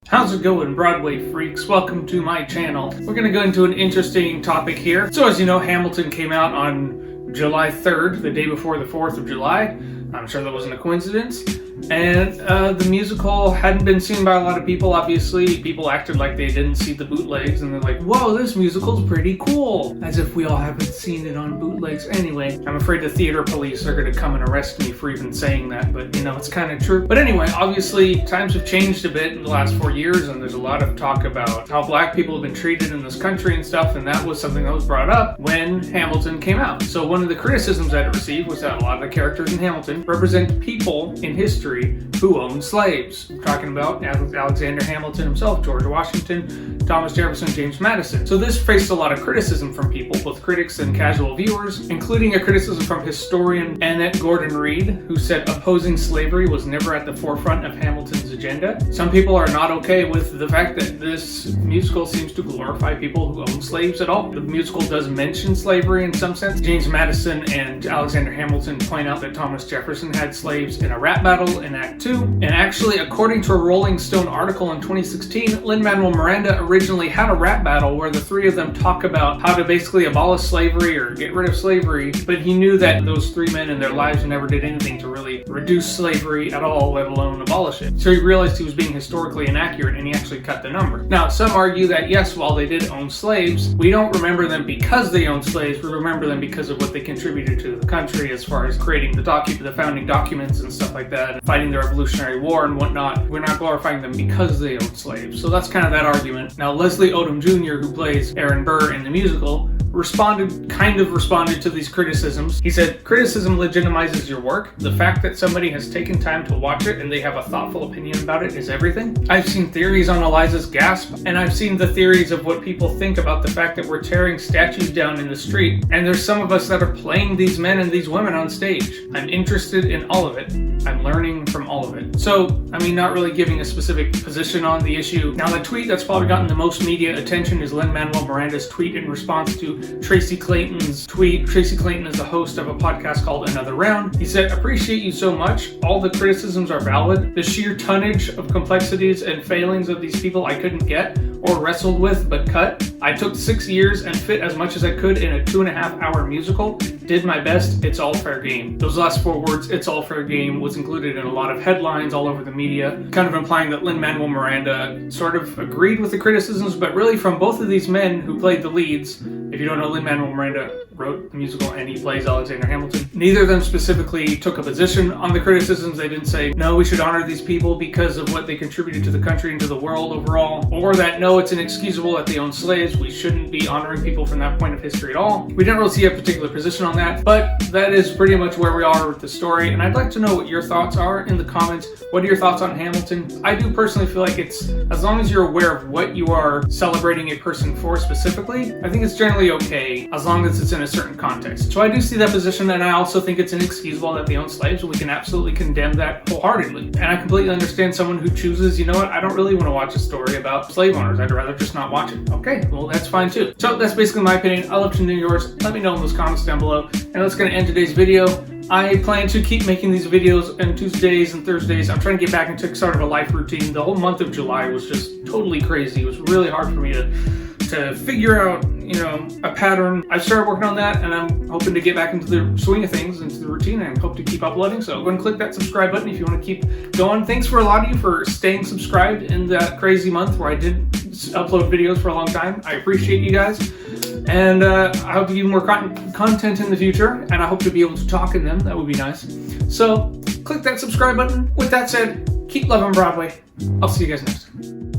How's it going, Broadway freaks? Welcome to my channel. We're going to go into an interesting topic here. So as you know, Hamilton came out on July 3rd, the day before the 4th of July. I'm sure that wasn't a coincidence. And the musical hadn't been seen by a lot of people, obviously. People acted like they didn't see the bootlegs, and they're like, whoa, this musical's pretty cool. As if we all haven't seen it on bootlegs. Anyway, I'm afraid the theater police are going to come and arrest me for even saying that, but you know, it's kind of true. But anyway, obviously, times have changed a bit in the last 4 years, and there's a lot of talk about how black people have been treated in this country and stuff, and that was something that was brought up when Hamilton came out. So one of the criticisms that it received was that a lot of the characters in Hamilton represent people in history who owned slaves. I'm talking about Alexander Hamilton himself, George Washington, Thomas Jefferson, James Madison. So this faced a lot of criticism from people, both critics and casual viewers, including a criticism from historian Annette Gordon Reed, who said opposing slavery was never at the forefront of Hamilton's agenda. Some people are not okay with the fact that this musical seems to glorify people who own slaves at all. The musical does mention slavery in some sense. James Madison and Alexander Hamilton point out that Thomas Jefferson had slaves in a rap battle in Act 2. And actually, according to a Rolling Stone article in 2016, Lin-Manuel Miranda originally had a rap battle where the three of them talk about how to basically abolish slavery or get rid of slavery, but he knew that those three men in their lives never did anything to really reduce slavery at all, let alone abolish it. So he realized he was being historically inaccurate, and he actually cut the number. Now, some argue that yes, while they did own slaves, we don't remember them because they owned slaves, we remember them because of what they contributed to the country as far as creating the founding documents and stuff like that, and fighting the Revolutionary War and whatnot. We're not glorifying them because they owned slaves. So that's kind of that argument. Now, Leslie Odom Jr., who plays Aaron Burr in the musical, kind of responded to these criticisms. He said, criticism legitimizes your work. The fact that somebody has taken time to watch it and they have a thoughtful opinion about it is everything. I've seen theories on Eliza's gasp, and I've seen the theories of what people think about the fact that we're tearing statues down in the street, and there's some of us that are playing these men and these women on stage. I'm interested in all of it. I'm learning from all of it. So, I mean, not really giving a specific position on the issue. Now, the tweet that's probably gotten the most media attention is Lin-Manuel Miranda's tweet in response to Tracy Clayton's tweet. Tracy Clayton is the host of a podcast called Another Round. He said, appreciate you so much. All the criticisms are valid. The sheer tonnage of complexities and failings of these people I couldn't get or wrestled with but cut. I took 6 years and fit as much as I could in a 2.5-hour musical. Did my best. It's all fair game. Those last 4 words, it's all fair game, was included in a lot of headlines all over the media, kind of implying that Lin-Manuel Miranda sort of agreed with the criticisms, but really from both of these men who played the leads. If you don't know, Lin-Manuel Miranda wrote the musical and he plays Alexander Hamilton. Neither of them specifically took a position on the criticisms. They didn't say, no, we should honor these people because of what they contributed to the country and to the world overall, or that, no, it's inexcusable that they own slaves. We shouldn't be honoring people from that point of history at all. We didn't really see a particular position on that, but that is pretty much where we are with the story, and I'd like to know what your thoughts are in the comments. What are your thoughts on Hamilton? I do personally feel like it's, as long as you're aware of what you are celebrating a person for specifically, I think it's generally okay, as long as it's in a certain context. So I do see that position, and I also think it's inexcusable that they own slaves, and we can absolutely condemn that wholeheartedly. And I completely understand someone who chooses, you know what, I don't really want to watch a story about slave owners. I'd rather just not watch it. Okay, well, that's fine too. So that's basically my opinion. I'd love to know yours. Let me know in those comments down below. And that's going to end today's video. I plan to keep making these videos on Tuesdays and Thursdays. I'm trying to get back into sort of a life routine. The whole month of July was just totally crazy. It was really hard for me to figure out, you know, a pattern. I started working on that, and I'm hoping to get back into the swing of things, into the routine, and hope to keep uploading. So go and click that subscribe button if you want to keep going. Thanks for a lot of you for staying subscribed in that crazy month where I didn't upload videos for a long time. I appreciate you guys. And I hope to give you more content in the future, and I hope to be able to talk in them. That would be nice. So click that subscribe button. With that said, keep loving Broadway. I'll see you guys next time.